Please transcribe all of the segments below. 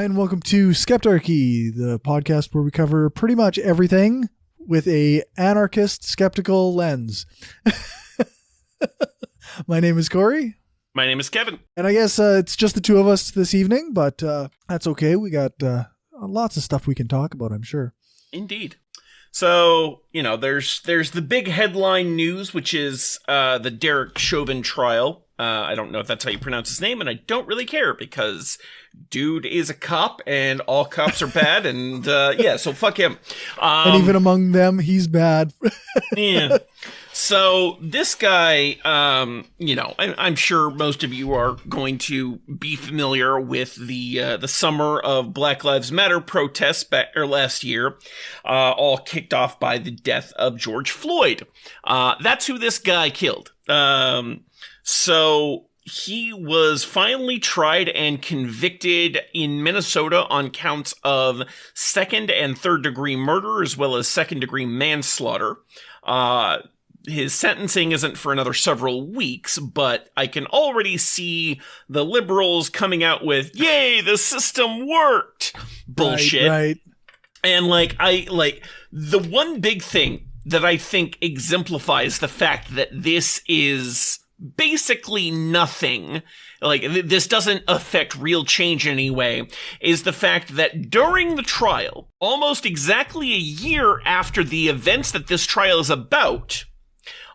and welcome to Skeptarchy, the podcast where we cover pretty much everything with a anarchist skeptical lens. My name is Cory. My name is Kevin. And I guess it's just the two of us this evening, but that's okay. We got lots of stuff we can talk about, I'm sure. Indeed. So, there's the big headline news, which is the Derek Chauvin trial. I don't know if that's how you pronounce his name, and I don't really care because dude is a cop and all cops are bad, and so fuck him. And even among them, he's bad. Yeah. So this guy, I'm sure most of you are going to be familiar with the summer of Black Lives Matter protests last year, all kicked off by the death of George Floyd. That's who this guy killed. So he was finally tried and convicted in Minnesota on counts of second and third degree murder, as well as second degree manslaughter. His sentencing isn't for another several weeks, but I can already see the liberals coming out with, yay, the system worked bullshit. Right. And the one big thing that I think exemplifies the fact that this is basically nothing, this doesn't affect real change in any way, is the fact that during the trial, almost exactly a year after the events that this trial is about,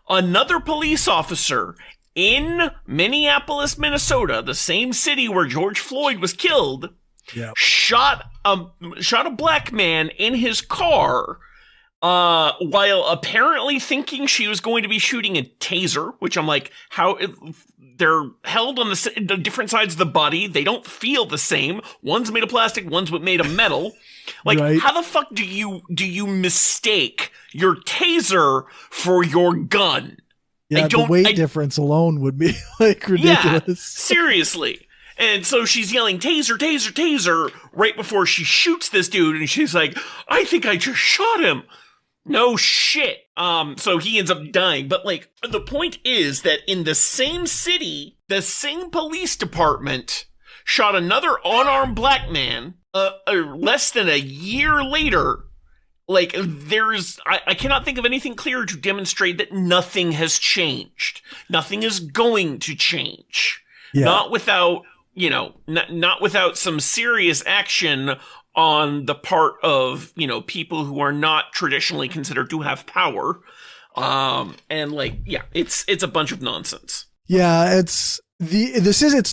another police officer in Minneapolis, Minnesota, the same city where George Floyd was killed, shot a black man in his car, while apparently thinking she was going to be shooting a taser, which I'm like, how they're held on the different sides of the body. They don't feel the same. One's made of plastic, one's made of metal. How the fuck do you mistake your taser for your gun? Yeah, the weight difference alone would be ridiculous. Yeah, seriously. And so she's yelling, taser, taser, taser, right before she shoots this dude. And she's like, I think I just shot him. No shit. So he ends up dying. But the point is that in the same city, the same police department shot another unarmed black man, less than a year later. I cannot think of anything clearer to demonstrate that nothing has changed. Nothing is going to change. Yeah. Not without, not without some serious action on the part of, people who are not traditionally considered to have power. It's a bunch of nonsense. Yeah, it's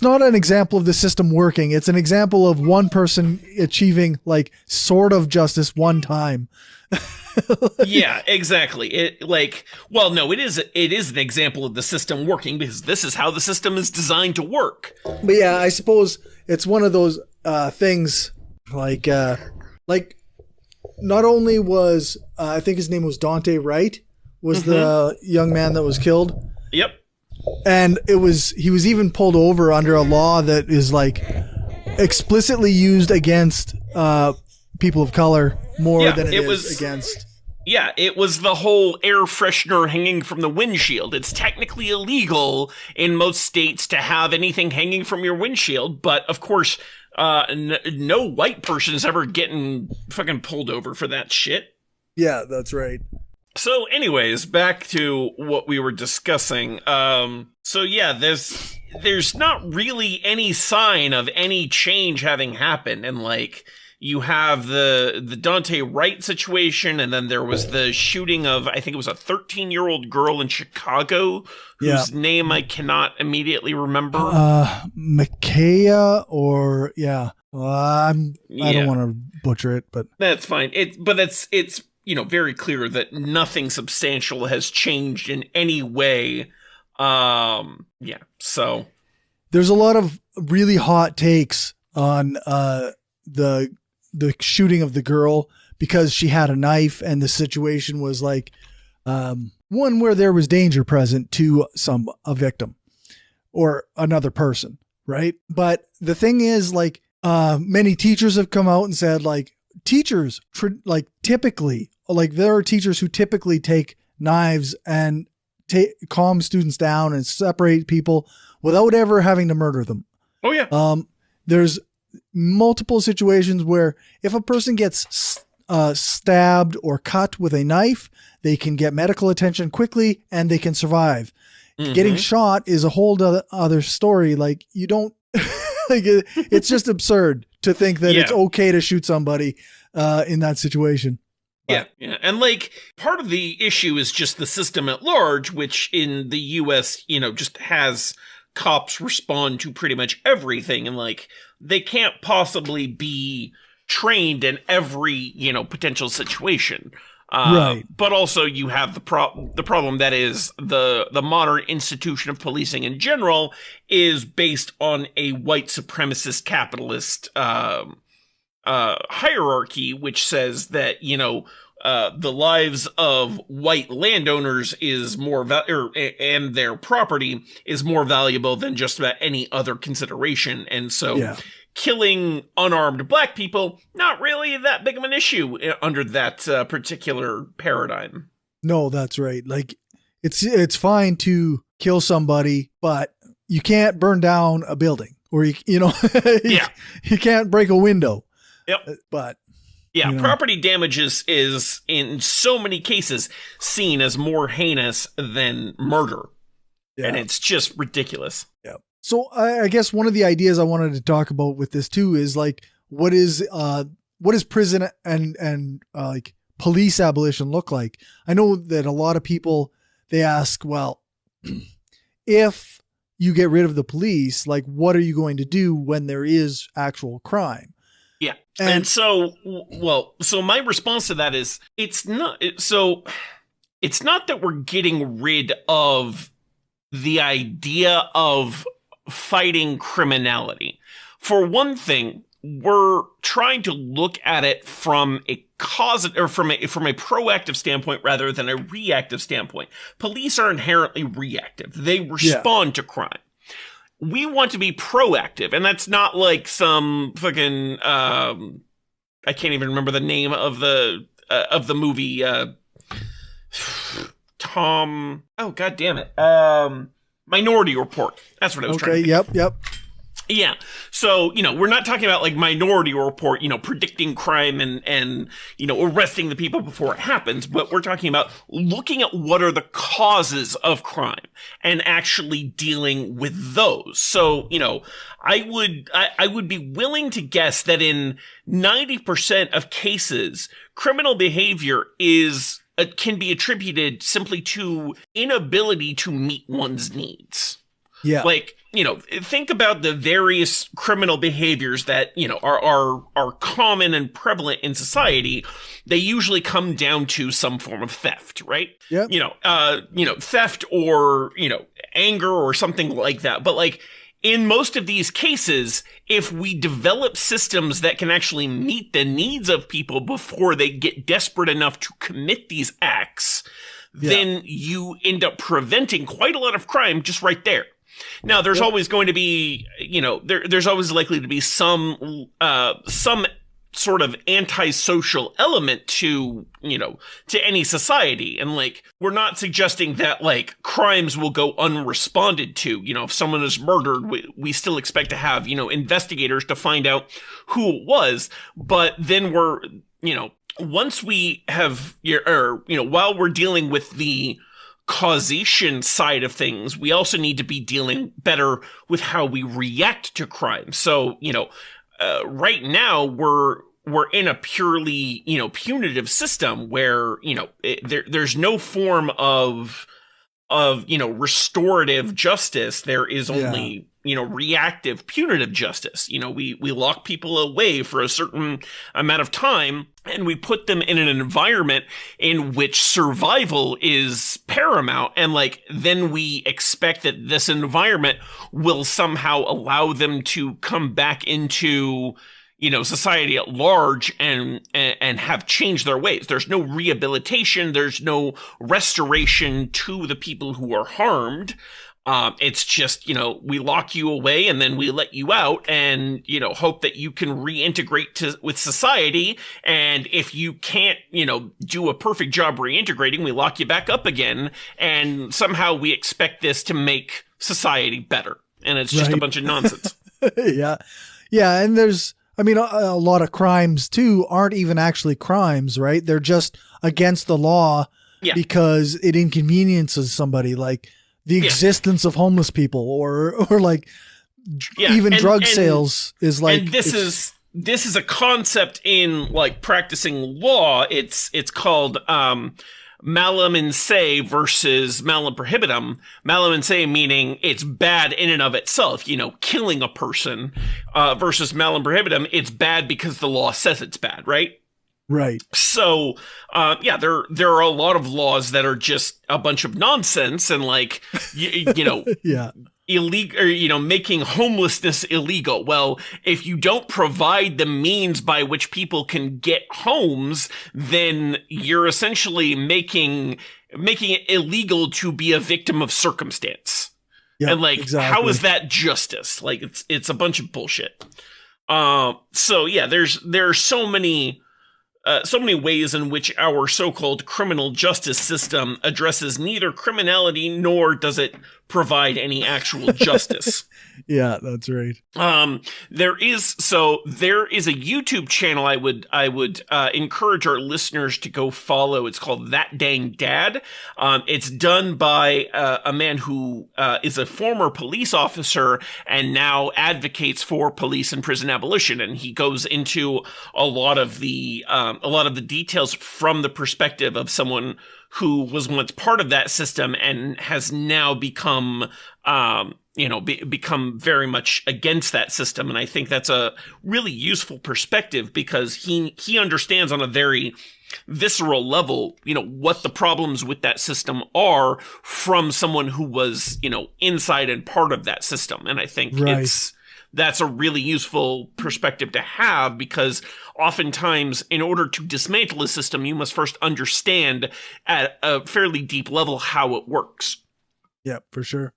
not an example of the system working. It's an example of one person achieving sort of justice one time. Yeah, exactly. It is an example of the system working because this is how the system is designed to work. But yeah, I suppose it's one of those things not only was I think his name was Dante Wright was the young man that was killed. Yep. And he was even pulled over under a law that is explicitly used against people of color more than it is against. Yeah, it was the whole air freshener hanging from the windshield. It's technically illegal in most states to have anything hanging from your windshield, but of course, no white person is ever getting fucking pulled over for that shit. Yeah, that's right. So anyways, back to what we were discussing. There's not really any sign of any change having happened. And you have the Dante Wright situation, and then there was the shooting of, I think it was a 13-year-old girl in Chicago, whose name I cannot immediately remember. Micaiah or, yeah. I don't want to butcher it, but. That's fine. It's very clear that nothing substantial has changed in any way. So. There's a lot of really hot takes on the shooting of the girl because she had a knife and the situation was one where there was danger present to a victim or another person, right? But the thing is, many teachers have come out and said, teachers, typically, there are teachers who typically take knives and calm students down and separate people without ever having to murder them. Oh yeah. There's multiple situations where if a person gets stabbed or cut with a knife, they can get medical attention quickly and they can survive. Mm-hmm. Getting shot is a whole other story. Like, you don't, like, it's just absurd to think that it's okay to shoot somebody in that situation. Yeah. And like, part of the issue is just the system at large, which in the US, just has cops respond to pretty much everything. And like, they can't possibly be trained in every, potential situation. Right. But also you have the problem that is the modern institution of policing in general is based on a white supremacist capitalist hierarchy, which says that, the lives of white landowners is more and their property is more valuable than just about any other consideration. And so killing unarmed black people, not really that big of an issue under that particular paradigm. No, that's right. Like, it's fine to kill somebody, but you can't burn down a building, or you can't break a window. Yep. But property damages is in so many cases seen as more heinous than murder. Yeah. And it's just ridiculous. Yeah. So I guess one of the ideas I wanted to talk about with this too is like, what is prison and like police abolition look like? I know that a lot of people, they ask, well, if you get rid of the police, like, what are you going to do when there is actual crime? Yeah. And so my response to that is, it's not that we're getting rid of the idea of fighting criminality. For one thing, we're trying to look at it from a from a proactive standpoint rather than a reactive standpoint. Police are inherently reactive. They respond to crime. We want to be proactive, and that's not like some fucking I can't even remember the name of the movie. Tom. Oh, God damn it. Minority Report. That's what I was trying to think. Yep. Yeah. So, we're not talking about like Minority Report, predicting crime and arresting the people before it happens, but we're talking about looking at what are the causes of crime and actually dealing with those. So, I would be willing to guess that in 90% of cases, criminal behavior can be attributed simply to inability to meet one's needs. Yeah. Like, think about the various criminal behaviors that, are common and prevalent in society. They usually come down to some form of theft, right? Yeah. Theft or, anger or something like that. But like, in most of these cases, if we develop systems that can actually meet the needs of people before they get desperate enough to commit these acts, then you end up preventing quite a lot of crime just right there. Now, there's always going to be, there's always likely to be some sort of antisocial element to any society. And like, we're not suggesting that like crimes will go unresponded to. If someone is murdered, we still expect to have, investigators to find out who it was. But then we're, once we have, while we're dealing with the causation side of things, we also need to be dealing better with how we react to crime. So, right now we're in a purely, punitive system where, there's no form of restorative justice. There is only, reactive punitive justice. We lock people away for a certain amount of time and we put them in an environment in which survival is paramount. And like, then we expect that this environment will somehow allow them to come back into, society at large and have changed their ways. There's no rehabilitation. There's no restoration to the people who are harmed. It's just, we lock you away and then we let you out and, hope that you can reintegrate with society. And if you can't, do a perfect job reintegrating, we lock you back up again. And somehow we expect this to make society better. And it's just a bunch of nonsense. Yeah. Yeah, and there's, I mean, a lot of crimes too aren't even actually crimes, right? They're just against the law because it inconveniences somebody, like the existence of homeless people, or like even drug sales is like. And this is a concept in like practicing law. It's called malum in se versus malum prohibitum. Malum in se meaning it's bad in and of itself, you know, killing a person, versus malum prohibitum, it's bad because the law says it's bad, right? Right. So, there are a lot of laws that are just a bunch of nonsense and like, you know, illegal, or, you know, making homelessness illegal. Well, if you don't provide the means by which people can get homes, then you're essentially making it illegal to be a victim of circumstance. Yeah, and like, exactly. How is that justice? Like, it's a bunch of bullshit. So yeah, there are so many ways in which our so-called criminal justice system addresses neither criminality nor does it provide any actual justice. Yeah, that's right. There is a YouTube channel I would encourage our listeners to go follow. It's called That Dang Dad. It's done by a man who is a former police officer and now advocates for police and prison abolition, and he goes into a lot of the details from the perspective of someone who was once part of that system and has now become become very much against that system. And I think that's a really useful perspective because he understands on a very visceral level, you know, what the problems with that system are from someone who was, you know, inside and part of that system. And I think that's a really useful perspective to have because oftentimes in order to dismantle a system, you must first understand at a fairly deep level how it works. Yeah, for sure.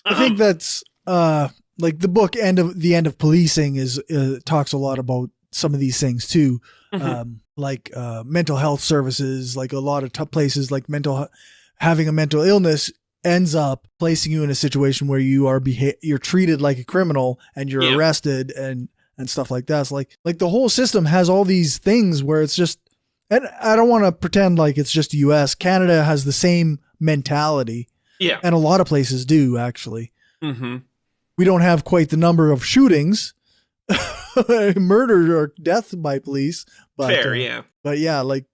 I think that's like the book The End of Policing is talks a lot about some of these things too. Mm-hmm. Like mental health services, like a lot of places like having a mental illness ends up placing you in a situation where you're treated like a criminal and you're arrested and stuff like that. So like the whole system has all these things where it's just, and I don't want to pretend like it's just the US. Canada has the same mentality. Yeah. And a lot of places do actually. Mm-hmm. We don't have quite the number of shootings, murder or death by police. But, fair, yeah. But yeah, like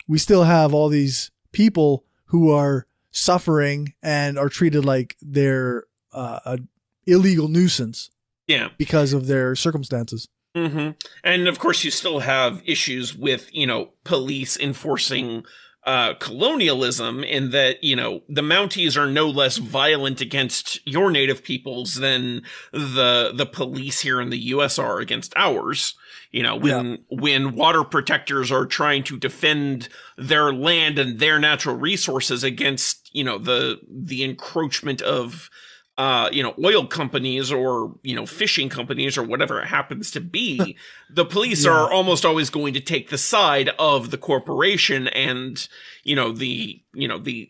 we still have all these people who are suffering and are treated like they're an illegal nuisance. Yeah. Because of their circumstances. Mm-hmm. And of course you still have issues with, you know, police enforcing colonialism in that, you know, the Mounties are no less violent against your native peoples than the police here in the US are against ours. You know, when water protectors are trying to defend their land and their natural resources against, you know, the encroachment of oil companies or, you know, fishing companies or whatever it happens to be, the police are almost always going to take the side of the corporation and, the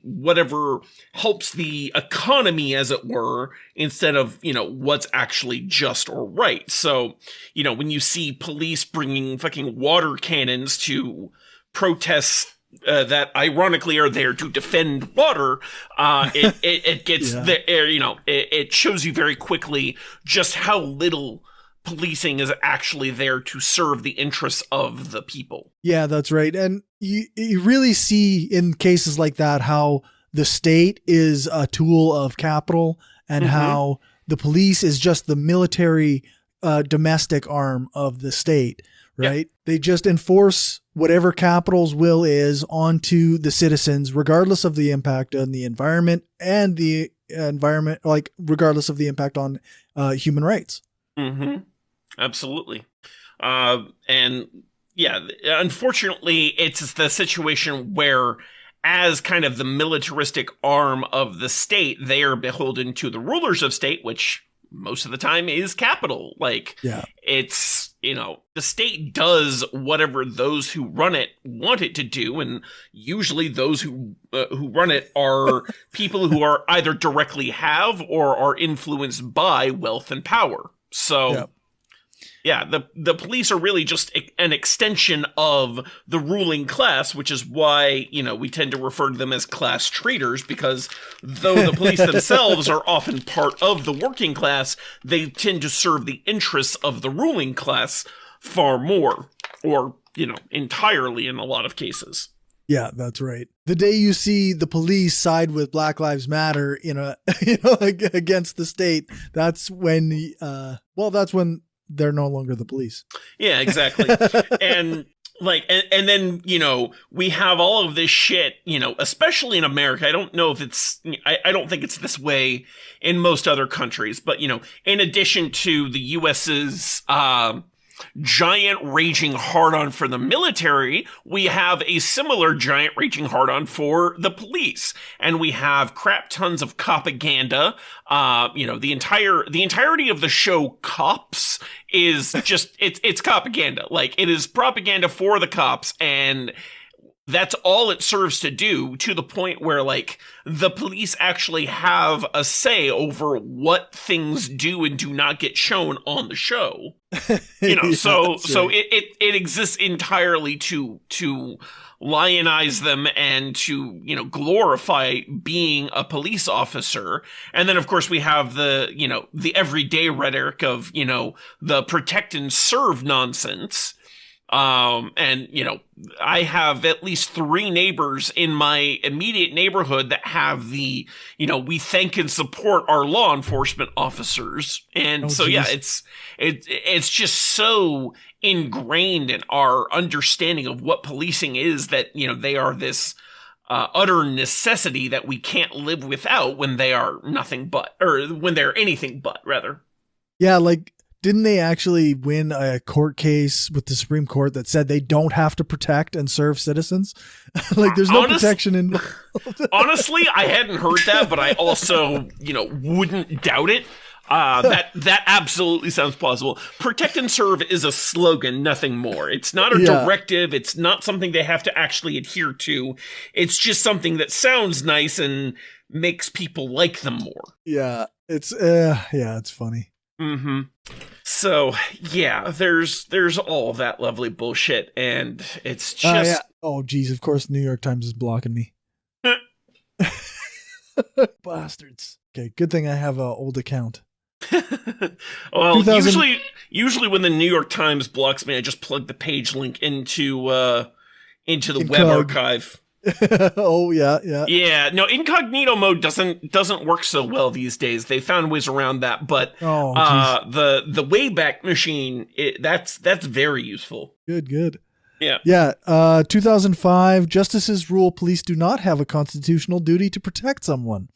whatever helps the economy, as it were, instead of, what's actually just or right. So, when you see police bringing fucking water cannons to protests that ironically are there to defend water, it gets it shows you very quickly just how little policing is actually there to serve the interests of the people. Yeah, that's right. And you really see in cases like that how the state is a tool of capital and how the police is just the military domestic arm of the state. Right. Yeah. They just enforce whatever capital's will is onto the citizens, regardless of the impact on the environment and regardless of the impact on human rights. Mm-hmm. Absolutely. Unfortunately, it's the situation where as kind of the militaristic arm of the state, they are beholden to the rulers of state, which most of the time is capital. It's, the state does whatever those who run it want it to do. And usually those who run it are people who are either directly have or are influenced by wealth and power. So, Yeah, the police are really just an extension of the ruling class, which is why, we tend to refer to them as class traitors, because though the police themselves are often part of the working class, they tend to serve the interests of the ruling class far more, or, entirely in a lot of cases. Yeah, that's right. The day you see the police side with Black Lives Matter against the state, that's when that's when they're no longer the police. Yeah, exactly. And and then, we have all of this shit, especially in America. I don't know if I don't think it's this way in most other countries, but, in addition to the US's, giant raging hard-on for the military, we have a similar giant raging hard-on for the police, and we have crap tons of propaganda. The entirety of the show Cops is just it's propaganda. Like, it is propaganda for the cops, and that's all it serves to do, to the point where, like, the police actually have a say over what things do and do not get shown on the show. So it exists entirely to lionize them and to, glorify being a police officer. And then, of course, we have the everyday rhetoric of, the protect and serve nonsense. I have at least 3 neighbors in my immediate neighborhood that have we thank and support our law enforcement officers. And it's just so ingrained in our understanding of what policing is that, they are this utter necessity that we can't live without when they are nothing but, or when they're anything but, rather. Yeah, like, didn't they actually win a court case with the Supreme Court that said they don't have to protect and serve citizens? Like, there's no protection involved. Honestly, I hadn't heard that, but I also, wouldn't doubt it. That absolutely sounds plausible. Protect and serve is a slogan, nothing more. It's not a directive. It's not something they have to actually adhere to. It's just something that sounds nice and makes people like them more. Yeah, it's funny. Mm-hmm. So, yeah, there's all that lovely bullshit, and it's just... Oh, geez, of course New York Times is blocking me. Bastards. Okay, good thing I have an old account. Well, usually when the New York Times blocks me, I just plug the page link into the web archive. Oh, yeah. Yeah, no, incognito mode doesn't work so well these days. They found ways around that, but the Wayback Machine, that's very useful. Good. Yeah. 2005, justices rule police do not have a constitutional duty to protect someone.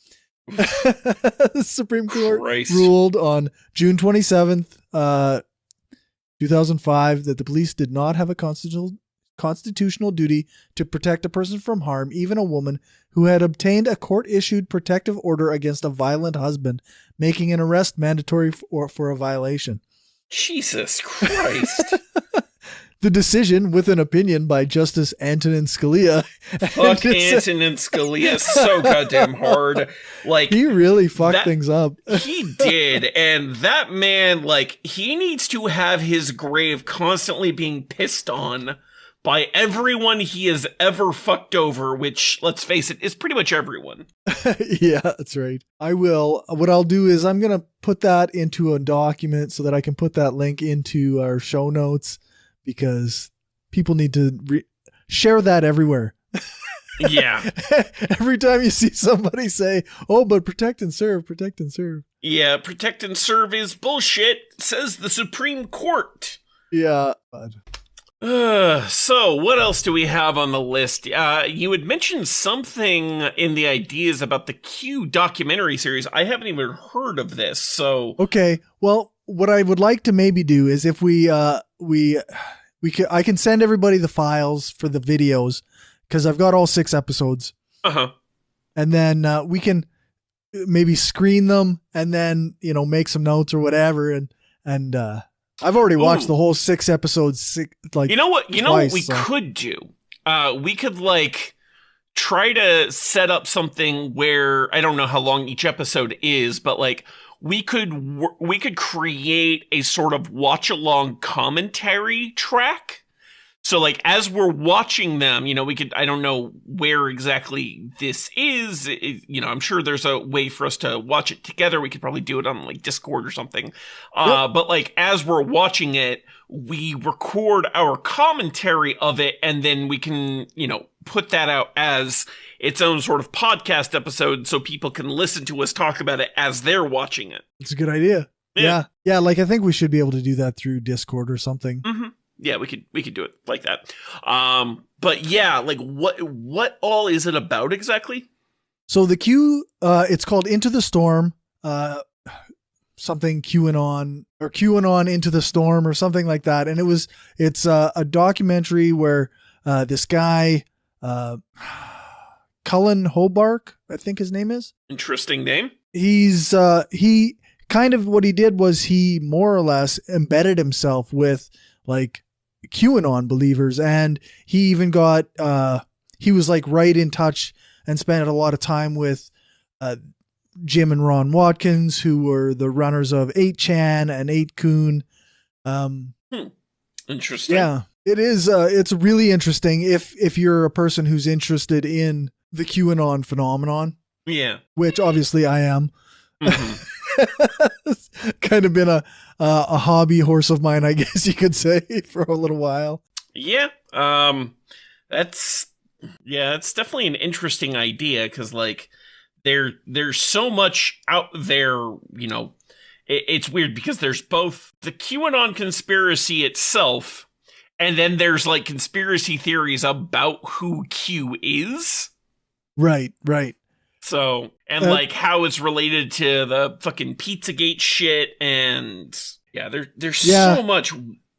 The Supreme Court ruled on June 27th, 2005, that the police did not have a constitutional duty to protect a person from harm, even a woman who had obtained a court-issued protective order against a violent husband, making an arrest mandatory for a violation. Jesus Christ. The decision, with an opinion by Justice Antonin Scalia. Fuck Antonin Scalia so goddamn hard. Like, he really fucked things up. He did. And that man, like, he needs to have his grave constantly being pissed on by everyone he has ever fucked over, which, let's face it, is pretty much everyone. Yeah, that's right. I will. What I'll do is I'm going to put that into a document so that I can put that link into our show notes, because people need to share that everywhere. Yeah. Every time you see somebody say, oh, but protect and serve. Yeah, protect and serve is bullshit, says the Supreme Court. Yeah. So what else do we have on the list? You had mentioned something in the ideas about the Q documentary series. I haven't even heard of this, so... Okay, well, what I would like to maybe do is if I can send everybody the files for the videos, because I've got all 6 episodes. Uh-huh. And then we can maybe screen them and then, make some notes or whatever. And I've already watched the whole 6 episodes. You know what we could do? We could try to set up something where, I don't know how long each episode is, but we could create a sort of watch along commentary track. So like as we're watching them, we could, I don't know where exactly this is. I'm sure there's a way for us to watch it together. We could probably do it on like Discord or something. Yep. But like as we're watching it, we record our commentary of it, and then we can, put that out as its own sort of podcast episode so people can listen to us talk about it as they're watching it. It's a good idea. Yeah. Like I think we should be able to do that through Discord or something. Mm-hmm. Yeah, we could do it like that. But yeah, like what all is it about exactly? So the Q, it's called Into the Storm, something QAnon or QAnon Into the Storm or something like that. And it's a documentary where this guy, Cullen Hobark, I think his name is. Interesting name. He kind of, what he did was he more or less embedded himself with like QAnon believers, and he even got he was like right in touch and spent a lot of time with Jim and Ron Watkins, who were the runners of 8chan and 8kun. Interesting. Yeah, it is. It's really interesting if you're a person who's interested in the QAnon phenomenon. Yeah, which obviously I am. Mm-hmm. It's kind of been a hobby horse of mine, I guess you could say, for a little while. Yeah. That's definitely an interesting idea, because like there's so much out there, it's weird because there's both the QAnon conspiracy itself, and then there's like conspiracy theories about who Q is. Right. So, and like how it's related to the fucking Pizzagate shit, and there's so much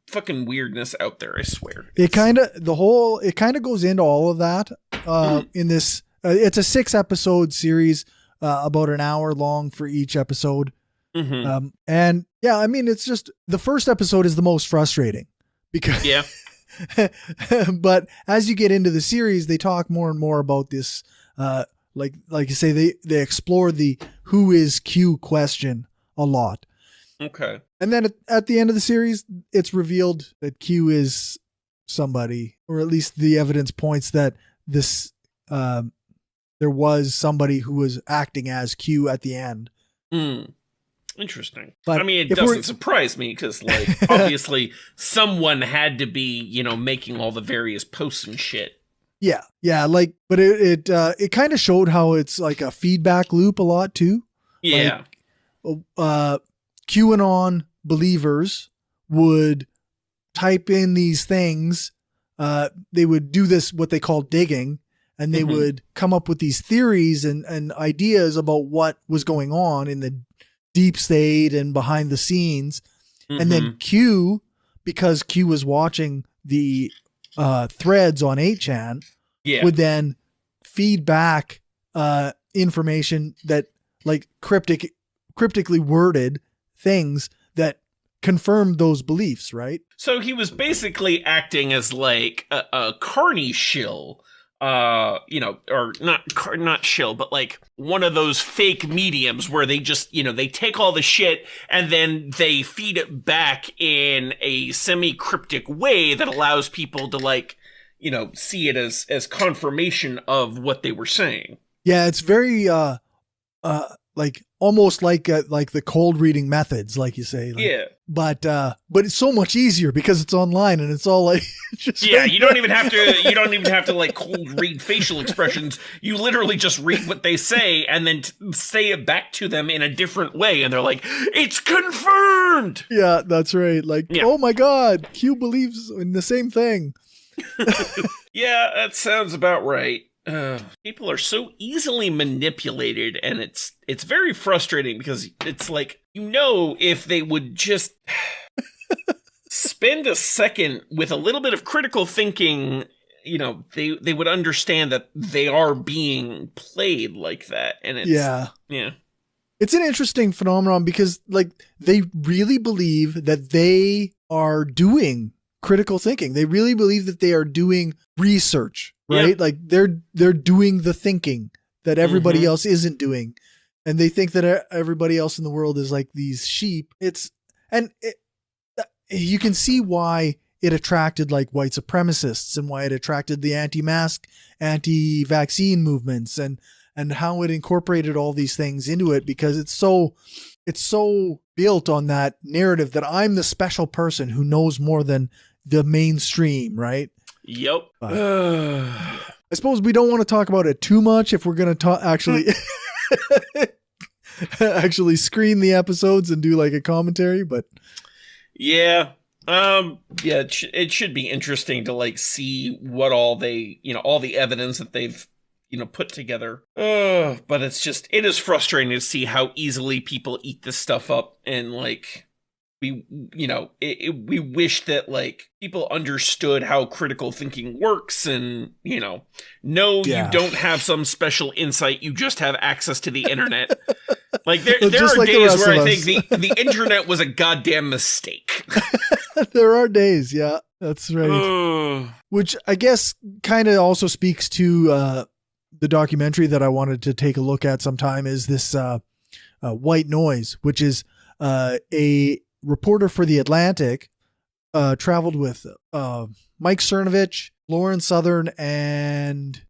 fucking weirdness out there, I swear. It kind of goes into all of that in this. It's a 6-episode series, about an hour long for each episode. Mm-hmm. And yeah, I mean, it's just the first episode is the most frustrating because but as you get into the series, they talk more and more about this. Like you say, they explore the who is Q question a lot. Okay. And then at the end of the series, it's revealed that Q is somebody, or at least the evidence points that this there was somebody who was acting as Q at the end. Interesting. But I mean, it doesn't surprise me because, like, obviously someone had to be, making all the various posts and shit. Yeah, like, but it kind of showed how it's like a feedback loop a lot too. Yeah. Like, QAnon believers would type in these things. They would do this, what they call digging, and they would come up with these theories and ideas about what was going on in the deep state and behind the scenes. And then Q, because Q was watching the threads on 8chan, would then feed back information that like cryptically worded things that confirmed those beliefs, right? So he was basically acting as like a carny shill, or not shill, but like one of those fake mediums where they just, they take all the shit and then they feed it back in a semi-cryptic way that allows people to like, see it as confirmation of what they were saying. Yeah, it's very like almost like the cold reading methods, like you say. Like, yeah. But it's so much easier because it's online and it's all like just you don't even have to like cold read facial expressions. You literally just read what they say and then say it back to them in a different way, and they're like, "It's confirmed." Yeah, that's right. Like, oh my God, Q believes in the same thing. Yeah, that sounds about right. People are so easily manipulated, and it's very frustrating because it's like, if they would just spend a second with a little bit of critical thinking, they would understand that they are being played like that. And it's it's an interesting phenomenon because like they really believe that they are doing critical thinking. They really believe that they are doing research, right? Like they're doing the thinking that everybody else isn't doing. and they think that everybody else in the world is like these sheep. You can see why it attracted like white supremacists and why it attracted the anti-mask, anti-vaccine movements and how it incorporated all these things into it, because it's so built on that narrative that I'm the special person who knows more than the mainstream, right? Yep. I suppose we don't want to talk about it too much if we're going to actually screen the episodes and do like a commentary, but yeah. It should be interesting to like see what all they, all the evidence that they've, put together. But it is frustrating to see how easily people eat this stuff up, and like we wish that like people understood how critical thinking works, and you don't have some special insight, you just have access to the internet. Like there are like days where I think the internet was a goddamn mistake. There are days, yeah, that's right. Which I guess kind of also speaks to the documentary that I wanted to take a look at sometime, is this White Noise, which is a reporter for The Atlantic, traveled with Mike Cernovich, Lauren Southern, and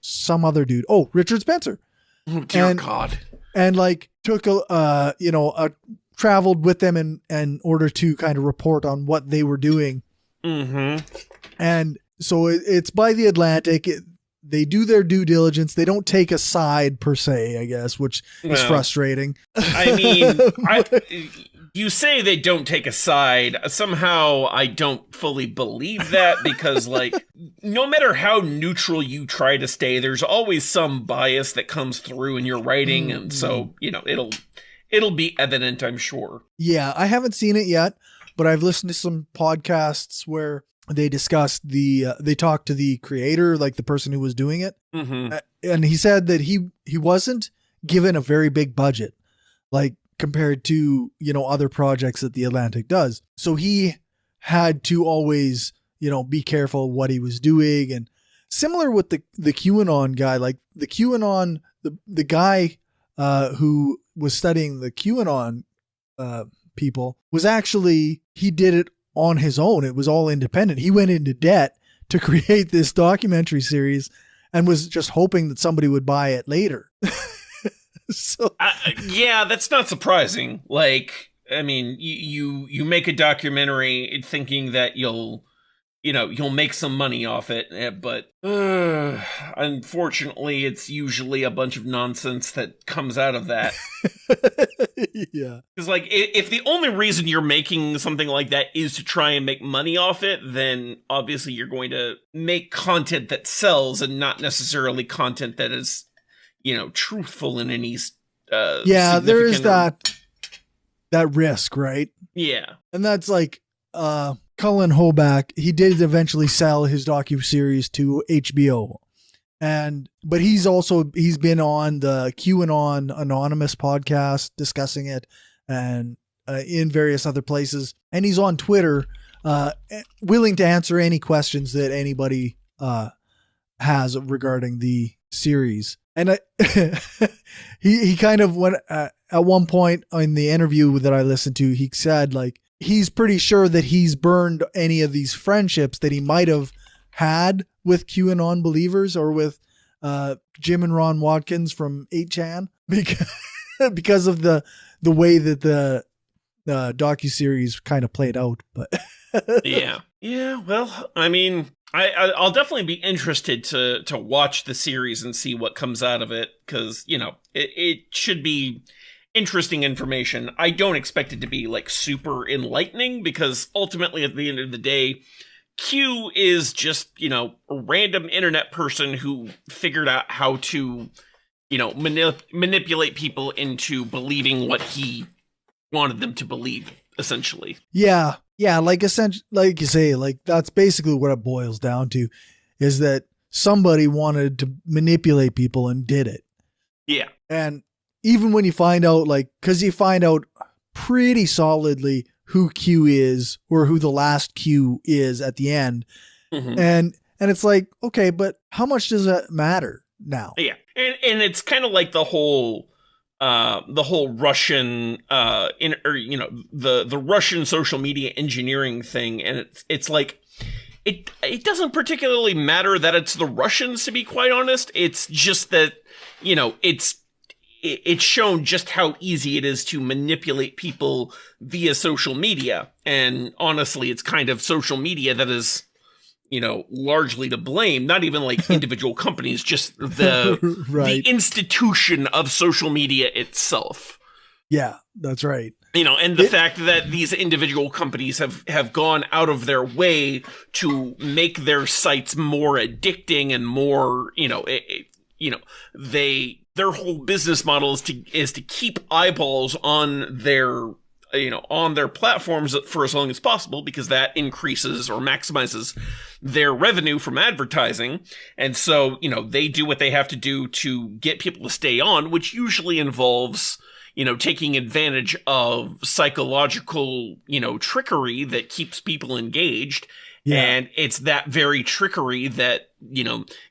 some other dude. Oh, Richard Spencer. Oh, dear God. And like took traveled with them in order to kind of report on what they were doing. Mm-hmm. And so it's by The Atlantic. They do their due diligence. They don't take a side per se, I guess, which is frustrating. I mean, you say they don't take a side. Somehow I don't fully believe that, because like no matter how neutral you try to stay, there's always some bias that comes through in your writing. And so, it'll be evident, I'm sure. Yeah, I haven't seen it yet, but I've listened to some podcasts where they discussed they talked to the creator, like the person who was doing it. Mm-hmm. And he said that he wasn't given a very big budget, like compared to, other projects that The Atlantic does. So he had to always, be careful what he was doing. And similar with the QAnon guy, like the QAnon, the guy who was studying the QAnon people was actually, he did it on his own. It was all independent. He went into debt to create this documentary series and was just hoping that somebody would buy it later. So yeah, that's not surprising. Like, I mean, you make a documentary thinking that you'll make some money off it, but unfortunately, it's usually a bunch of nonsense that comes out of that. Yeah, because like if the only reason you're making something like that is to try and make money off it, then obviously you're going to make content that sells and not necessarily content that is truthful in any there is that risk, right? Yeah. And that's like Cullen Hoback, he did eventually sell his docuseries to HBO. But he's been on the QAnon Anonymous podcast discussing it, and in various other places. And he's on Twitter, willing to answer any questions that anybody has regarding the series. And he kind of went at one point in the interview that I listened to, he said like he's pretty sure that he's burned any of these friendships that he might have had with QAnon believers or with Jim and Ron Watkins from 8chan because of the way that the docuseries kind of played out. But yeah. Well, I mean, I'll definitely be interested to watch the series and see what comes out of it, because it should be interesting information. I don't expect it to be like super enlightening, because ultimately at the end of the day, Q is just a random internet person who figured out how to manipulate people into believing what he wanted them to believe, essentially. Yeah, like essentially, like you say, like that's basically what it boils down to, is that somebody wanted to manipulate people and did it. Yeah. And even when you find out, like, because you find out pretty solidly who Q is or who the last Q is at the end. Mm-hmm. And it's like, okay, but how much does that matter now? Yeah. And it's kind of like the whole the whole Russian the Russian social media engineering thing, and it's like it doesn't particularly matter that it's the Russians, to be quite honest. It's just that, it's shown just how easy it is to manipulate people via social media. And honestly, it's kind of social media that is, largely to blame. Not even like individual companies, just the right. the institution of social media itself. Yeah, that's right. And the fact that these individual companies have gone out of their way to make their sites more addicting and more, their whole business model is to keep eyeballs on their platforms for as long as possible, because that increases or maximizes their revenue from advertising. And so, they do what they have to do to get people to stay on, which usually involves, taking advantage of psychological, trickery that keeps people engaged. Yeah. And it's that very trickery that,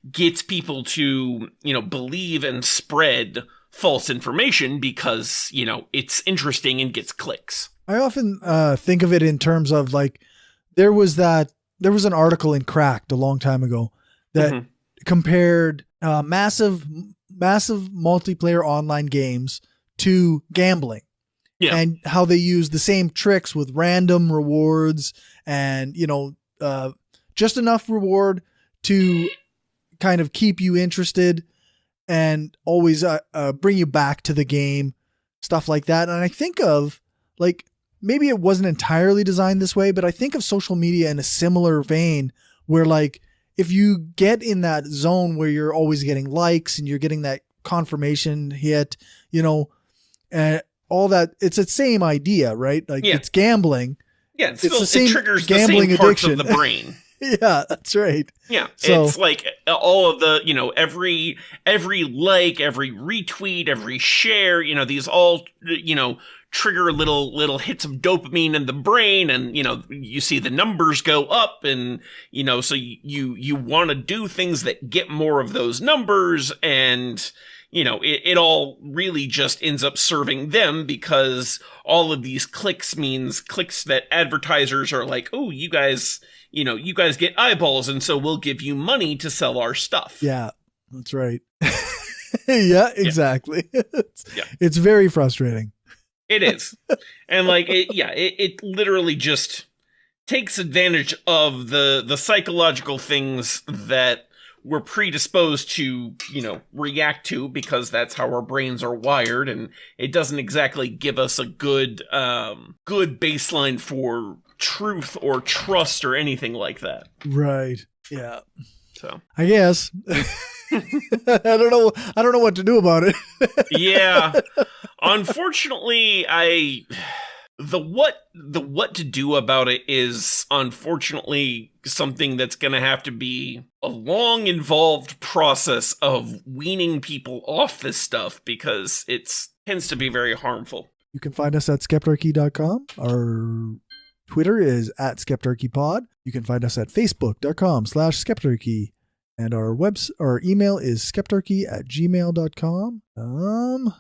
gets people to, believe and spread false information because, it's interesting and gets clicks. I often think of it in terms of like, there was an article in Cracked a long time ago that compared massive multiplayer online games to gambling. Yeah. And how they use the same tricks with random rewards and, just enough reward to kind of keep you interested and always bring you back to the game, stuff like that. And I think of, like, maybe it wasn't entirely designed this way, but I think of social media in a similar vein where, like, if you get in that zone where you're always getting likes and you're getting that confirmation hit, and all that, it's the same idea, right? Like, it's gambling. Yeah, it's the same, it triggers gambling the same parts addiction of the brain. Yeah, that's right. Yeah, so, it's like all of the, every like, every retweet, every share, these all, trigger little hits of dopamine in the brain, and, you see the numbers go up, and, so you want to do things that get more of those numbers, and, it all really just ends up serving them, because all of these clicks means clicks that advertisers are like, oh, you guys get eyeballs, and so we'll give you money to sell our stuff. Yeah, that's right. Yeah, exactly. It's very frustrating. It is. And like, it literally just takes advantage of the psychological things that we're predisposed to, react to, because that's how our brains are wired, and it doesn't exactly give us a good baseline for truth or trust or anything like that. Right. Yeah. So I guess I don't know what to do about it. Yeah. Unfortunately, the what to do about it is unfortunately something that's going to have to be a long, involved process of weaning people off this stuff, because it tends to be very harmful. You can find us at skeptarchy.com. Our Twitter is at skeptarchypod. You can find us at facebook.com/skeptarchy. And our email is skeptarchy@gmail.com.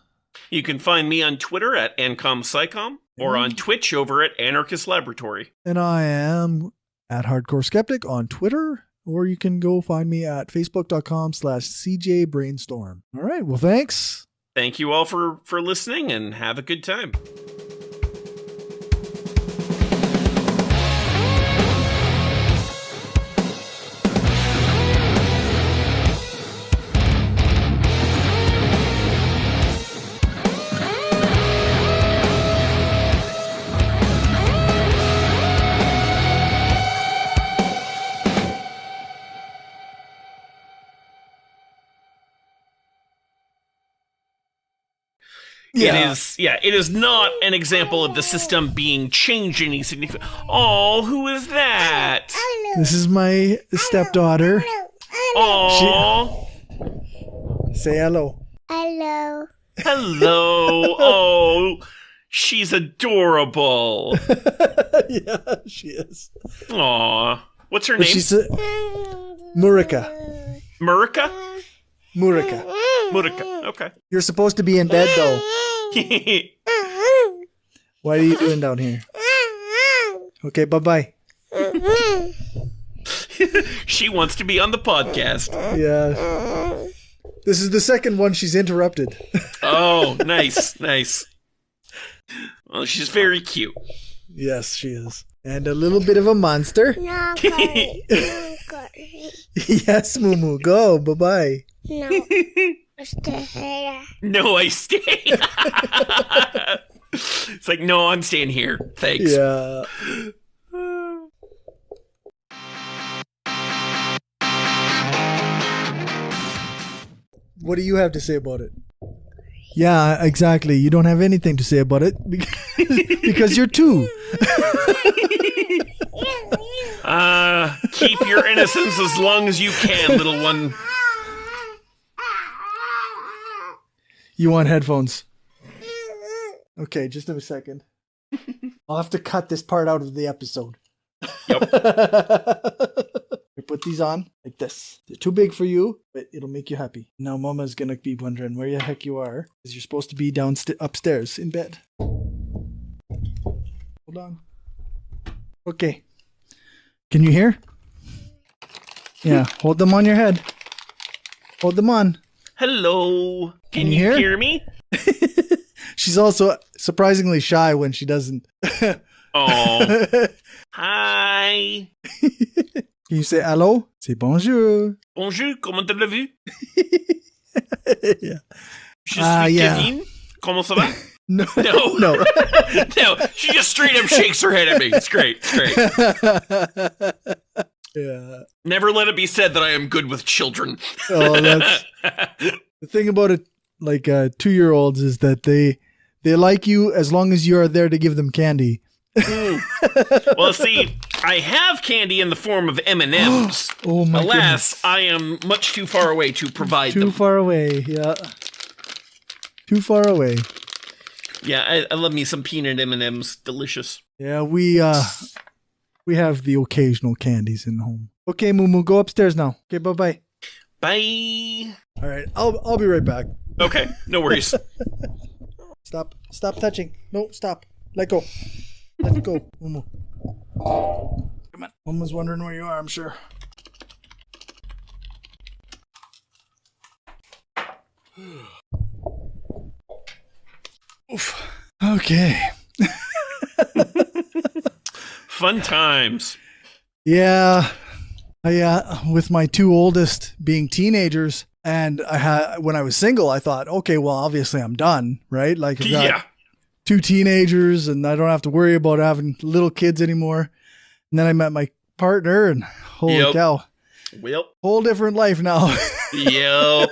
You can find me on Twitter at AncomPsychom, or on Twitch over at Anarchist Laboratory. And I am at Hardcore Skeptic on Twitter, or you can go find me at facebook.com/CJBrainstorm. All right. Well, thanks. Thank you all for listening, and have a good time. Yeah. It is not an example of the system being changed any significant. Oh, who is that? This is my stepdaughter. Oh. Say hello. Hello. Hello. Oh, she's adorable. Yeah, she is. Aw. What's her name? She's Murica. Murica? Murica. Murica. Okay. You're supposed to be in bed, though. What are you doing down here? Okay, bye-bye. She wants to be on the podcast. Yeah. This is the second one she's interrupted. Oh, nice. Well, she's very cute. Yes, she is. And a little bit of a monster. No, Yes, Mumu, go. Bye-bye. no, stay here. No, I stay. It's like, no, I'm staying here. Thanks. Yeah. What do you have to say about it? Yeah, exactly. You don't have anything to say about it because you're two. Keep your innocence as long as you can, little one. You want headphones? Okay, just a second. I'll have to cut this part out of the episode. Yep. I put these on like this. They're too big for you, but it'll make you happy. Now Mama's gonna be wondering where the heck you are, because you're supposed to be upstairs in bed. Hold on. Okay. Can you hear? Yeah, hold them on your head. Hold them on. Hello. Can you you hear me? She's also surprisingly shy when she doesn't. Oh. Hi. Can you say hello? Say bonjour. Bonjour, comment allez-vous? Yeah. Je suis yeah. Kevin. Comment ça va? No. No. No. No, she just straight up shakes her head at me. It's great. Yeah. Never let it be said that I am good with children. Oh, that's the thing about it. Like 2-year-olds is that they like you as long as you are there to give them candy. Well, see, I have candy in the form of M&Ms. Oh my Alas, goodness. I am much too far away to provide Too them. far away. Yeah. Too far away. Yeah, I love me some peanut M&Ms. Delicious. Yeah, we have the occasional candies in the home. Okay, Mumu, go upstairs now. Okay, bye-bye. Bye. All right, I'll be right back. Okay, no worries. Stop touching. No, stop. Let go. Let go, Mumu. Come on. Mama's wondering where you are, I'm sure. Oof. Okay. Fun times. Yeah. With my two oldest being teenagers, and when I was single, I thought, okay, well, obviously I'm done, right? Like, I've got Yeah. 2 teenagers, and I don't have to worry about having little kids anymore. And then I met my partner, and holy Yep. cow, Well, whole different life now. yep.